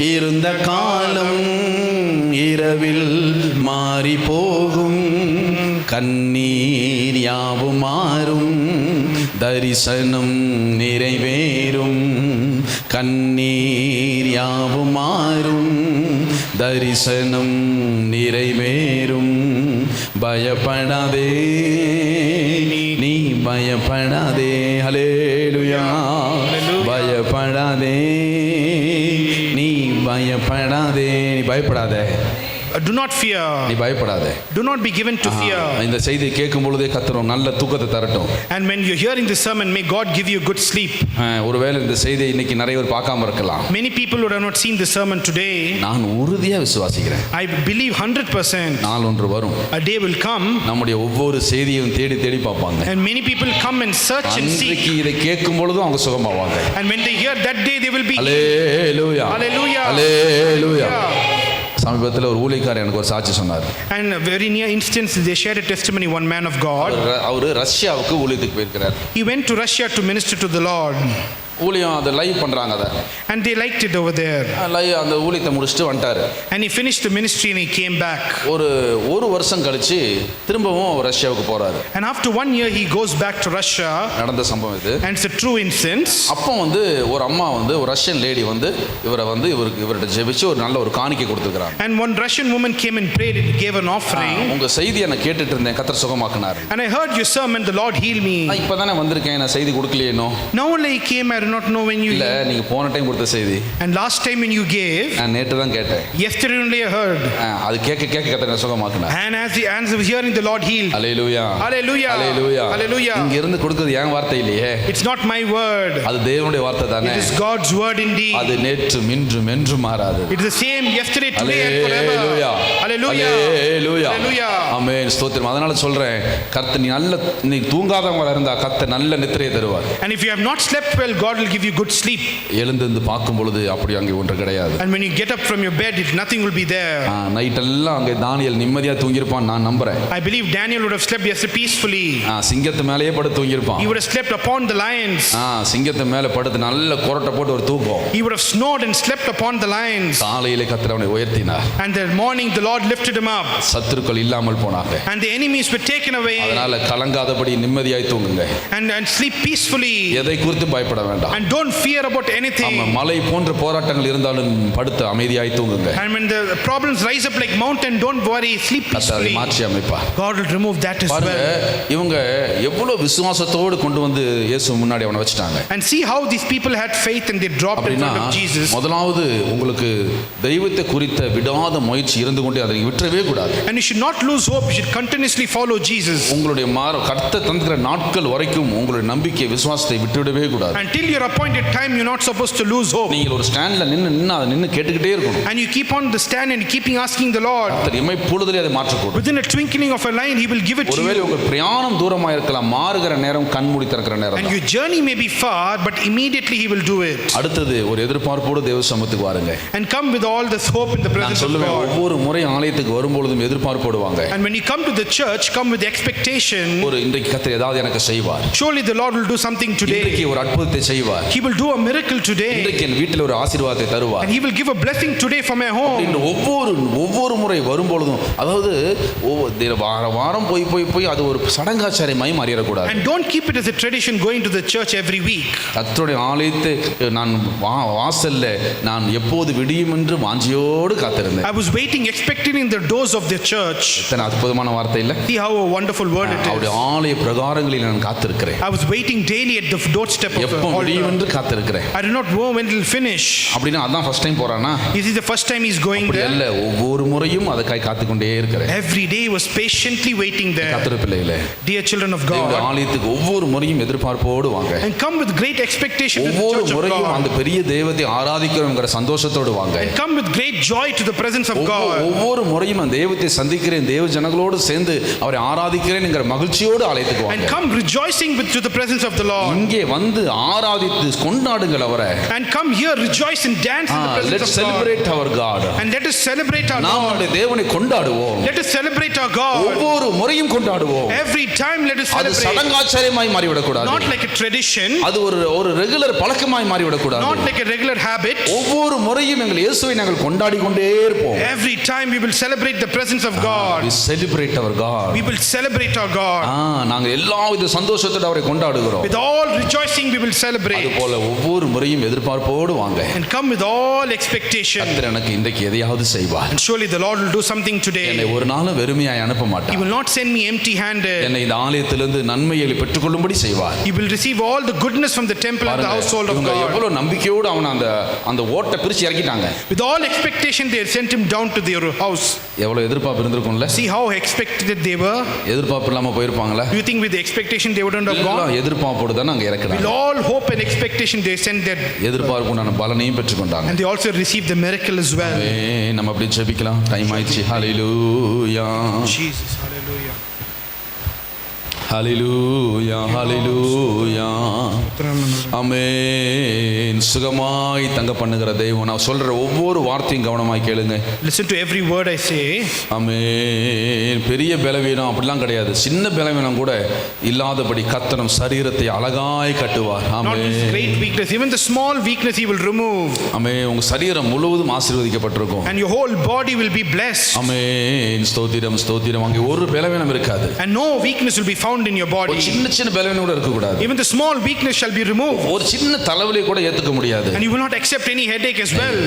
இருந்த காலம் இரவில் மாறி போகும். கண்ணீர் யாவும் மாறும், தரிசனம் நிறைவேறும். கண்ணீர் யாவும் மாறும், தரிசனம் நிறைவேறும். பயப்படாதே, நீ பயப்படாதே. ஹல்லேலூயா. பயப்படாதே, நீ பயப்படாதே. நீ பயப்படாதே. do not fear. நீ பயப்படாதே. do not be given to fear. இந்த செய்தியை கேட்கும் பொழுதே கர்த்தர் நல்ல தூக்கத்தை தரட்டும். and when you're hearing this sermon, may God give you good sleep. ஒருவேளை இந்த செய்தியை இன்னைக்கு நிறைய பேர் பார்க்காம இருக்கலாம். many people would have not seen this sermon today. நான் உறுதியா விசுவாசிக்கிறேன். I believe 100%. நாள் ஒன்று வரும். a day will come. நம்முடைய ஒவ்வொரு செய்தியையும் தேடி தேடி பார்ப்பாங்க. and many people come and search and seek. அன்றைக்கு இதை கேட்கும் பொழுதும் அவங்க சுகமாவாங்க. and when they hear that day, they will be hallelujah. hallelujah, ஹல்லேலூயா. சமீபத்தில் ஒரு ஊழியக்காரர் எனக்கு ஒரு சாட்சி சொன்னார். and a very near instance, they shared a testimony. one man of God, அவர் ரஷ்யாவுக்கு ஊழியத்துக்கு போயிருக்கிறார். he went to Russia to minister to the Lord. ஊழியம் அதை லைவ் பண்றாங்க அதை. and they liked it over there. Live அந்த ஊழியத்தை முடிச்சுட்டு வந்துட்டாரு. and he finished the ministry and he came back. ஒரு வருஷம் கழிச்சு திரும்பவும் ரஷ்யாவுக்கு போறாரு. and after 1 year he goes back to Russia. நடந்த சம்பவம் இது. and it's a true instance. அப்போ ஒரு அம்மா ஒரு ரஷ்யன் லேடி இவர்கிட்ட ஜெபிச்சு ஒரு நல்ல ஒரு காணிக்கை கொடுத்துருக்காங்க. and one Russian woman came and prayed and gave an offering. உங்க செய்தியை நான் கேட்டுட்டு இருந்தேன், கர்த்தர் சுகமாக்குனார். and I heard your sermon, the Lord healed me. இப்பதானே வந்திருக்கேன், நான் செய்தி கொடுக்கலையேனோ. now only he came, I do not know when you இல்ல நீங்க போன டைம் கொடுத்த செய்தி. and last time when you gave, நான் நேத்து தான் கேட்டேன். yesterday only I heard. அது கேட்க கர்த்தர் சுகமாக்குனார். and as the answer was hearing, the Lord healed. Hallelujah. hallelujah, hallelujah. hallelujah. இங்க இருந்து கொடுக்கிறது என் வார்த்தை இல்லையே. it's not my word. அது தேவனுடைய வார்த்தை தானே. it is God's word indeed. அது நேற்றும் இன்றும் என்றும் மாறாதது. it is the same yesterday, today and forever. hallelujah, hallelujah, hallelujah, hallelujah. ஆமென் ஸ்தோத்திரம். அதனால சொல்றேன், கர்த்தர் நீ தூங்காதவங்களா இருந்தா கர்த்தர் நல்ல நித்திரையை தருவார். And if you have not slept well, God will give you good sleep. எழுந்து பார்க்கும் பொழுது அப்படி அங்கே ஒன்று கிடையாது. And when you get up from your bed, nothing will be there. Night எல்லாம் அங்கே தானியேல் நிம்மதியா தூங்கியிருப்பான் நான் நம்புறேன். I believe Daniel would have slept yesterday peacefully. சிங்கத்து மேலேயே படுத்து தூங்கியிருப்பான். He would have slept upon the lions. சிங்கத்து மேலே படுத்து நல்ல கொரட்டை போட்டு ஒரு தூக்கம். He would have snored and slept upon the lions. காலையிலே கர்த்தர் அவனை உயர்த்தினார். And the morning the Lord lifted him up. சத்துருக்கள் இல்லாமல் போனாங்க. And the enemies were taken away. அதனால கலங்காதபடி நிம்மதியாய் தூங்குங்க. And sleep peacefully. எதை குறித்து பயப்பட வேண்டாம். And don't fear about anything. மலை போன்ற போராட்டங்கள் இருந்தாலும் படுத்து அமைதியாய் தூங்குங்க. And when the problems rise up like mountain, don't worry, sleep peacefully. மாற்றி அமைப்பார். God will remove that as well. இவங்க எவ்வளவு விசுவாசத்தோடு கொண்டு வந்து இயேசு முன்னாடி அவனை வச்சிட்டாங்க. And see how these people had faith and they dropped in front of Jesus. முதலாவது உங்களுக்கு தெய்வத்தை குறித்த விடாத முயற்சி இருந்து கொண்டே அதை விட்டுறவே கூடாது. And you should not lose hope, you should continuously follow Jesus. உங்களுடைய கர்த்தர் தந்திர நாட்கள் வரைக்கும் உங்களுடைய நம்பிக்கை விசுவாசத்தை விட்டுவிடவே கூடாது. Until your appointed time, you're not supposed to lose hope. நீங்கள் ஒரு ஸ்டாண்ட்ல நின்னு கேட்டுக்கிட்டே இருக்கணும். And you keep on the stand and keeping asking the Lord. கர்த்தர் இமைப்பொழுதிலே அதை மாற்றக்கூடும். Within a twinkling of a eye, he will give it to you. ஒருவேளை உங்கள் பிரயாணம் தூரமா இருக்கலாம், மாறுகிற நேரம் கண் மூடி திறக்கிற நேரம். And your journey may be far, but immediately he will do it. அடுத்தது ஒரு எதிர்பார்ப்போடு தேவ சமூகத்துக்கு வாருங்க. And come with all this hope in the presence of God. ஒவ்வொரு முறை ஆலயத்துக்கு வரும்பொழுதும் எதிர்பார்ப்போடு வாங்க. And when you come to the church, come with expectation. ஒரு இன்றைக்கு கர்த்தர் ஏதாவது எனக்கு செய்வார். Surely the Lord will do something today. இன்றைக்கு ஒரு அற்புதத்தை செய்வார். He will do a miracle today. இன்றைக்கு என் வீட்டில் ஒரு ஆசீர்வாதத்தை தருவார். And he will give a blessing today for my home. ஒவ்வொரு முறை வரும்பொழுதும், அதாவது வாரம் போய் அது ஒரு சடங்காச்சாரியமாய் மாறிடக்கூடாது. And don't keep it as a tradition going to the church every week. கர்த்தருடைய ஆலயத்தை நான் வாசல்ல நான் எப்போது விடியும் என்று வாஞ்சியோடு காத்திருந்தேன். I was waiting, expecting in the doors of the church. எத்தனை அற்புதமான வார்த்தை இல்ல? See how a wonderful word it is. அவருடைய ஆலய பிரகாரங்களில் நான் காத்திருக்கிறேன். I was waiting daily at the doorstep of the எப்போ விடியும் altar. என்று காத்திருக்கிறேன். I do not know when it will finish. அப்படினா அதான் ஃபர்ஸ்ட் டைம் போறானா? Is it the first time he's going there? இல்ல, ஒவ்வொரு முறையும் அதற்காக காத்துக்கொண்டே இருக்கிறேன். Every day he was patiently waiting there. கர்த்தருடைய பிள்ளைகளே, dear children of God, தேவனுடைய ஆலயத்துக்கு ஒவ்வொரு முறையும் எதிர்பார்ப்போடு வாங்க. and come with great expectation to the ஒவ்வொரு church of முறையும் God. அந்த பெரிய தெய்வத்தை ஆராதிக்கிறோம்ங்கற சந்தோஷத்தோடு வாங்க. And come with great joy to the presence of God. ஒவ்வொரு முறையும் அந்த தெய்வத்தை சந்திக்கிறேன், தேவ ஜனங்களோடு சேர்ந்து அவரை ஆராதிக்கிறேன்ங்கற மகிழ்ச்சியோடு ஆலயத்துக்கு வாங்க. And come rejoicing to the presence of the Lord. இங்கே வந்து ஆராதித்து கொண்டாடுங்கள் அவரை. And come here, rejoice and dance in the presence of God. Let's celebrate our God. And let us celebrate our நாம் Lord. நம்முடைய தேவனை கொண்டாடுவோம். Let us celebrate our God. ஒவ்வொரு முறையும் கொண்டாடுவோம். Every time let us அது celebrate. சடங்காச்சாரியமாய் மாறிவிடக் கூடாது. Not like a tradition. அது ஒரு ரெகுலர் பழக்கமாய் மாறிவிடக் கூடாது. Not like a regular habit. ஒவ்வொரு முறையும் எங்கள் இயேசுவை நாங்கள் கொண்டாடி கொண்டே இருப்போம். Every time we will celebrate the presence of God. We celebrate our God. We will celebrate our God. நாங்கள் எல்லாவித சந்தோஷத்தோடு அவரை கொண்டாடுகிறோம். With all rejoicing we will celebrate. அதுபோல ஒவ்வொரு முறையும் எதிர்பார்ப்போடு வாங்க. And come with all expectation. கர்த்தர் எனக்கு இன்றைக்கு எதையாவது செய்வார். And surely the Lord will do something today. என்னை ஒரு நாளும் வெறுமையாய் அனுப்ப மாட்டார். He will not send me empty handed. என்னை இந்த ஆலயத்திலிருந்து நன்மைகளை பெற்றுக்கொள்ளும்படி செய்வார். He will receive all the goodness from the temple and the household of God. எவ்வளவு நம்பிக்கையோடு அவன் அந்த ஓட்டை பிரிச்சு இறக்கிட்டாங்க. With all expectation they sent him down to their house. எவ்வளவு எதிர்பார்ப்பு இருந்திருக்கும்ல? See how expected they were. எதிர்பார்ப்பு இல்லாம போயிருப்பாங்களா? Do you think with the expectation they wouldn't have gone? எதிர்பார்ப்போடு தான் அங்க இறக்குறாங்க. With all hope and expectation they sent their எதிர்பார்ப்புண்டான பலனையும் பெற்றுக்கொண்டாங்க. and they also received the miracle as well. நம்ம அப்படி ஜெபிக்கலாம். டைம் ஆயிடுச்சு. ஹalleluya. Jesus, hallelujah. ஹalleluya, ஹalleluya. ஆமென். சுகமாய் தங்க பண்ணுகிற தெய்வம். நான் சொல்ற ஒவ்வொரு வார்த்தையும் கவனமாய் கேளுங்க. Listen to every word I say. ஆமென். பெரிய பலவீனம் அப்படிலாம் கிடையாது. சின்ன பலவீனம் கூட இல்லாதபடி கர்த்தர் நம் சரீரத்தை அழகாய் கட்டுவார். Not this great weakness, even the small weakness he will remove. ஆமென். உங்க சரீரம் முழுவதும் ஆசீர்வதிக்கப்பட்டிருக்கும். And your whole body will be blessed. ஆமென். ஸ்தோத்திரம், ஸ்தோத்திரம். அங்கே ஒரு பலவீனம் இருக்காது. And no weakness will be found in your body. ஒரு சின்ன பலவீனம் கூட இருக்க கூடாது. Even the small weakness shall be removed. ஒரு சின்ன தலைவலி கூட ஏத்துக்க முடியாது. And you will not accept any headache as well.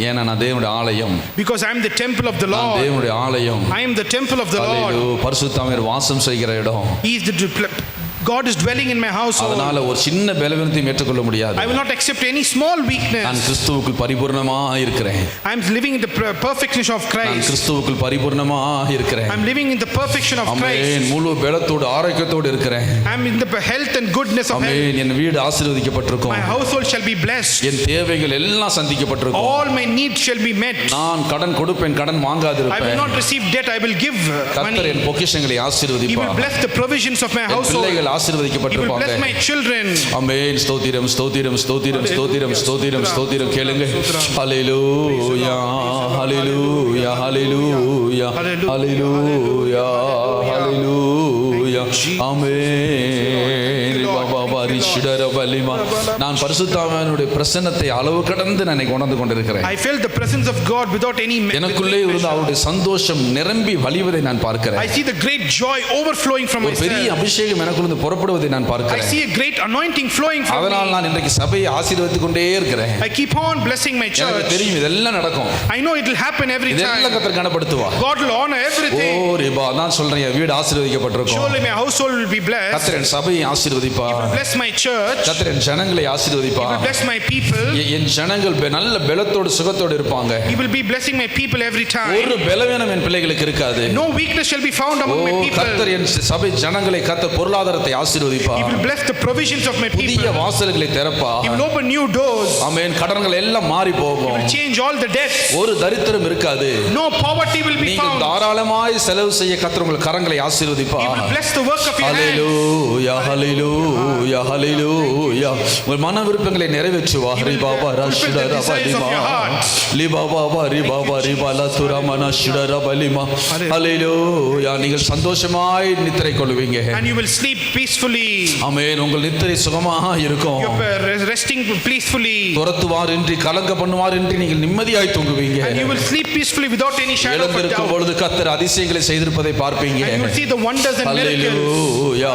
ஏன்னா நான் தேவனுடைய ஆலயம். Because I am the temple of the Lord. நான் தேவனுடைய ஆலயம். I am the temple of the Lord. பரிசுத்த ஆவியானவர் வாசம் செய்கிற இடம். He is the God is dwelling in my household. அதனால ஒரு சின்ன பலவீனத்தையும் ஏற்றுக்கொள்ள முடியாது. I will not accept any small weakness. நான் கிறிஸ்துவுக்குள் பரிபூர்ணமாக இருக்கிறேன். I am living in the perfection of நான் Christ. கிறிஸ்துவுக்குள் பரிபூர்ணமாக இருக்கிறேன். I am living in the perfection of Christ. ஆமென். முழு பலத்தோடு ஆரோக்கியத்தோடு இருக்கிறேன். I am in the health and goodness of health. ஆமென். என் வீடு ஆசீர்வதிக்கப்பட்டிருக்கும். My household shall be blessed. என் தேவைகள் எல்லாம் சந்திக்கப்பட்டிருக்கும். All my needs shall be met. நான் கடன் கொடுப்பேன், கடன் வாங்காதிருப்பேன். I will not receive debt, I will give கர்த்தர் money. என் பொக்கிஷங்களை He will ஆசீர்வதிப்பார். bless the provisions of my N household. பிள்ளைகள் He will ஆசீர்வதிக்கப்பட்டிருப்பாங்க. bless my children. ஆமென். ஸ்தோத்திரம் ஸ்தோத்திரம் ஸ்தோத்திரம் ஸ்தோத்திரம் ஸ்தோத்திரம் ஸ்தோத்திரம் கேளுங்க. ஹல்லேலூயா ஹல்லேலூயா ஹல்லேலூயா ஹல்லேலூயா ஹல்லேலூயா ஆமென். பாபா ரிஷிடர பலிமா. நான் பரிசுத்தாவியானுடைய பிரசன்னத்தை அளவு கடந்து நான் உணர்ந்து கொண்டிருக்கிறேன். I felt the presence of God without any எனக்குள்ளே இருந்த அவருடைய சந்தோஷம் நிரம்பி வழிவதை நான் பார்க்கிறேன். I see the great joy overflowing from ஒரு பெரிய myself. அபிஷேகம் எனக்குள்ள புறப்படுவதை நான் I பார்க்கிறேன். see a great anointing flowing from அதனால் me. நான் இன்றைக்கு சபையை ஆசீர்வதித்துக் கொண்டே இருக்கிறேன். I keep on blessing my எனக்கு church. தெரியும் இதெல்லாம் நடக்கும். I know it will happen every இதெல்லாம் time. கர்த்தர் கனப்படுத்துவா. God will honor everything. ஓ ரிபா நான் சொல்றேன் என் வீடு ஆசீர்வதிக்கப்பட்டிருக்கும். Surely my household will be blessed. கர்த்தர் என் சபையை ஆசீர்வதிப்பா. He will bless my church. கர்த்தர் என் ஜனங்களை ஆசீர்வதிப்பா. He will bless my people. என் ஜனங்கள் நல்ல பலத்தோடு சுகத்தோடு இருப்பாங்க. He will be blessing my people every time. ஒரு பலவீனம் என் பிள்ளைகளுக்கு இருக்காது. No weakness shall be found among my people. கர்த்தர் என் சபை ஜனங்களை கர்த்தர் பொருளாதாரத்தை ஆசீர்வதிப்பா. He will bless the provisions of my புதிய people. வாசல்களை திறப்பா. He will open new doors. ஆமென். கடன்கள் எல்லாம் மாறி He போகும். will change all the debts. ஒரு தரித்திரம் இருக்காது. No poverty will be நீங்கள் found. தாராளமாய் செலவு செய்ய கர்த்தர் உங்கள் கரங்களை ஆசீர்வதிப்பா. He will bless the work of your hands. ஹல்லேலூயா ஹல்லேலூயா ஹல்லேலூயா. உங்கள் மன விருப்பங்களை நிறைவேற்றுவா. ஹரி பாபா ரஷிடர பலிமா லி பாபா ரி பாபா ரி பாலா துரமனா ஷிடர பலிமா. ஹல்லேலூயா. நீங்கள் சந்தோஷமாய் நித்திரை கொள்வீங்க. And you will sleep peacefully. ஆமென். உங்கள் நித்திரை சுகமாக இருக்கும். You are resting peacefully. துரத்துவார் இன்றி கலங்க பண்ணுவார் இன்றி நீங்கள் நிம்மதியாய் தூங்குவீங்க. And you will sleep peacefully without any shadow of a எழுந்திருக்கும் doubt. பொழுது கர்த்தர் அதிசயங்களை செய்திருப்பதை பார்ப்பீங்க. And you will see the wonders and miracles. ஹல்லேலூயா.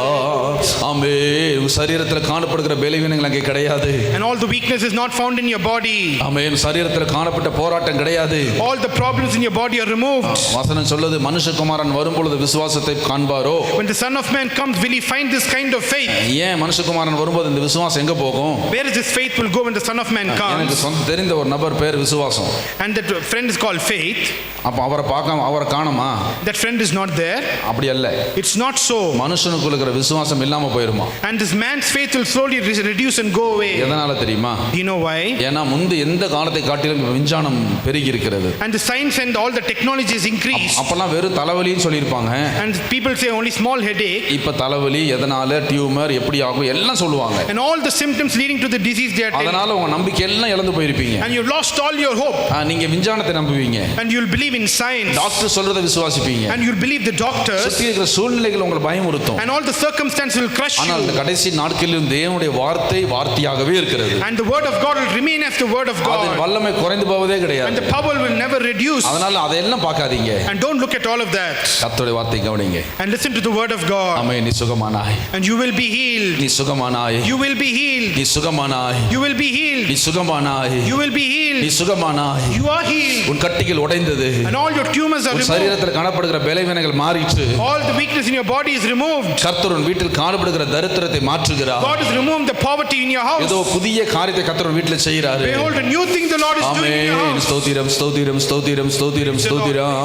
ஆமென். உங்கள் சரீரத்தில் காணப்படுகிற பலவீனங்கள் அங்கே கிடையாது. And all the weakness is not found in your body. ஆமென். சரீரத்தில் காணப்பட்ட போராட்டம் கிடையாது. All the problems in your body are removed. வசனம் சொல்லுது மனுஷகுமாரன் வரும்பொழுது விசுவாசத்தை காண்பாரோ. When the Son of Man comes, will he find this kind of faith? ஏன் மனுஷகுமாரன் வரும்போது இந்த விசுவாசம் எங்க போகும்? Where is this faith will go when the Son of Man எனக்கு comes? சொந்த தெரிந்த ஒரு நபர் பேர் விசுவாசம். And that friend is called Faith. அப்ப அவரை பார்க்காம அவரை காணுமா? That friend is not there. அப்படி அல்ல. It's not so. மனுஷனுக்குள்ள இருக்கிற விசுவாசம் இல்லாம போயிருமா? And this man's faith will slowly reduce and go away. எதனால தெரியுமா? Do you know why? ஏன்னா முந்தி எந்த காலத்தை காட்டிலும் விஞ்ஞானம் பெருகி இருக்கிறது. And the science and all the technology is increased. அப்பெல்லாம் வெறும் தலைவலின்னு சொல்லியிருப்பாங்க. And people say only small headache. இப்ப தலைவலி எதனால டியூமர் எப்படி ஆகும் எல்லாம் சொல்லுவாங்க. And all the symptoms leading to the disease they are telling. அதனால உங்க நம்பிக்கை எல்லாம் இழந்து போயிருப்பீங்க. And you lost all your hope. நீங்க விஞ்ஞானத்தை நம்புவீங்க. And you'll believe in science. Doctor சொல்றதை விசுவாசிப்பீங்க. And you'll believe the doctors. சுத்தி இருக்கிற சூழ்நிலைகள் உங்களை பயமுறுத்தும். And all the circumstances will crush ஆனால் you. இந்த கடைசி நாட்களில் தேவனுடைய வார்த்தை வார்த்தையாகவே இருக்கிறது. And the word of God will remain as the word of God. அதன் வல்லமை குறைந்து போவதே And கிடையாது. the power will never reduce. அதனால அதையெல்லாம் பார்க்காதீங்க. And don't look at all of that. கர்த்தருடைய வார்த்தை கவனிங்க. And listen to the word of God. ஆமென். நீ சுகமானாய். And you will be healed. நீ சுகமானாய். You will be healed. நீ சுகமானாய். You will be healed. நீ சுகமானாய். You will be நீ healed. சுகமானாய். You are healed. உன் கட்டிகள் உடைந்தது. And all your tumors are உன் removed. சரீரத்தில் காணப்படுகிற பலவீனங்கள் மாறிற்று. All the weakness in your body is removed. கர்த்தர் உன் வீட்டில் காணப்படுகிற தரித்திரத்தை மாற்றுகிறார். God is removing the poverty in your house. ஏதோ புதிய காரியத்தை கர்த்தர் உன் வீட்டில் செய்கிறாரு. Behold, a new thing the Lord is doing in your amen. house. ஸ்தோத்திரம் ஸ்தோத்திரம் ஸ்தோத்திரம் ஸ்தோத்திரம் ஸ்தோத்திரம்.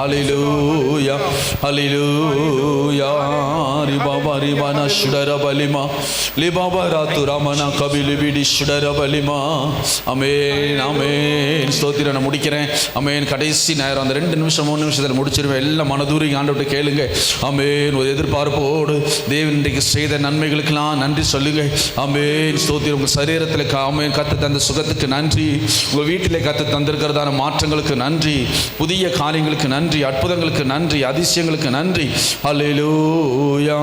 ஹல்லேலூயா ஹல்லேலூயா. ரி பாபா ரி பானா ஷுடர பலிமா லி பாபா ராத்து ராமனா கபிலி பிடி ஷுடர பலிமா. ஆமென் ஆமென். ஸ்தோத்திரம். நான் முடிக்கிறேன். ஆமென். கடைசி நேரம் அந்த 2 நிமிஷம் 3 நிமிஷத்தில் முடிச்சிருவேன். எல்லாம் மனதூரி ஆண்டவர்கிட்ட கேளுங்க. ஆமென். ஒரு எதிர்பார்ப்போடு தேவன் இன்றைக்கு செய்த நன்மைகளுக்கெல்லாம் நன்றி சொல்லுங்க. ஆமென். ஸ்தோத்திரம். உங்கள் சரீரத்தில் ஆமென் கத்து தந்த சுகத்துக்கு நன்றி. உங்கள் வீட்டிலே கத்து தந்திருக்கிறதான மாற்றங்களுக்கு நன்றி. புதிய காரியங்களுக்கு நன்றி. அற்புதங்களுக்கு நன்றி. அதிசயங்களுக்கு நன்றி. ஹல்லேலூயா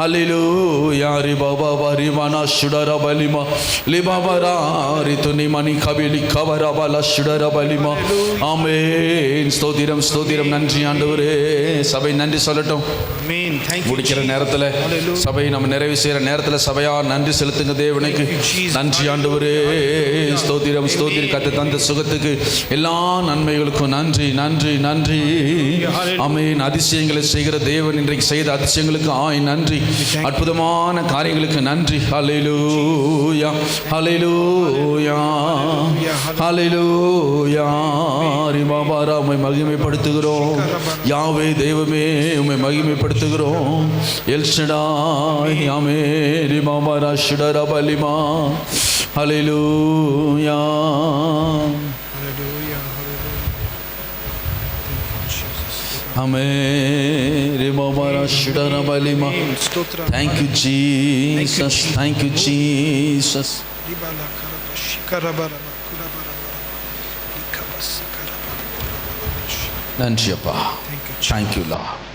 ஹல்லேலூயா. ரி பாபா ரி மனா ஷுடர பலிமா லி பாபா ரி துனி மணி கபிலி கவர பல ஷுடர பலிமா. ஆமென். ஸ்தோத்திரம் ஸ்தோத்திரம். நன்றி ஆண்டவரே. சபை நன்றி சொல்லட்டும். Amen. Thank you. முடிக்கிற நேரத்தில் சபை நம்ம நிறைவு சேவை செய்கிற நேரத்தில் சபையார் நன்றி செலுத்துங்க தேவனுக்கு. நன்றி ஆண்டவரே, ஸ்தோத்திரம் ஸ்தோத்திரம். கர்த்தர் தந்த சுகத்துக்கு எல்லா நன்மைகளுக்கும் நன்றி நன்றி நன்றி. ஆமென். அதிசயங்களை செய்கிற தேவன் இன்றைக்கு செய்த அதிசயங்களுக்கு நன்றி. அற்புதமான காரியங்களுக்கு நன்றி. ஹல்லேலூயா ஹல்லேலூயா ஹல்லேலூயா. ரிமாபாரா, உம்மை மகிமைப்படுத்துகிறோம். யாவே தெய்வமே, உம்மை மகிமைப்படுத்துகிறோம். எல்ஷடாய், ஆமென். ரிமாபாரா ஷுடரா பலிமா. ஹல்லேலூயா. Amen. Thank you, Jesus. Thank you, Jesus. நன்றி அப்பா. Thank you, Lord.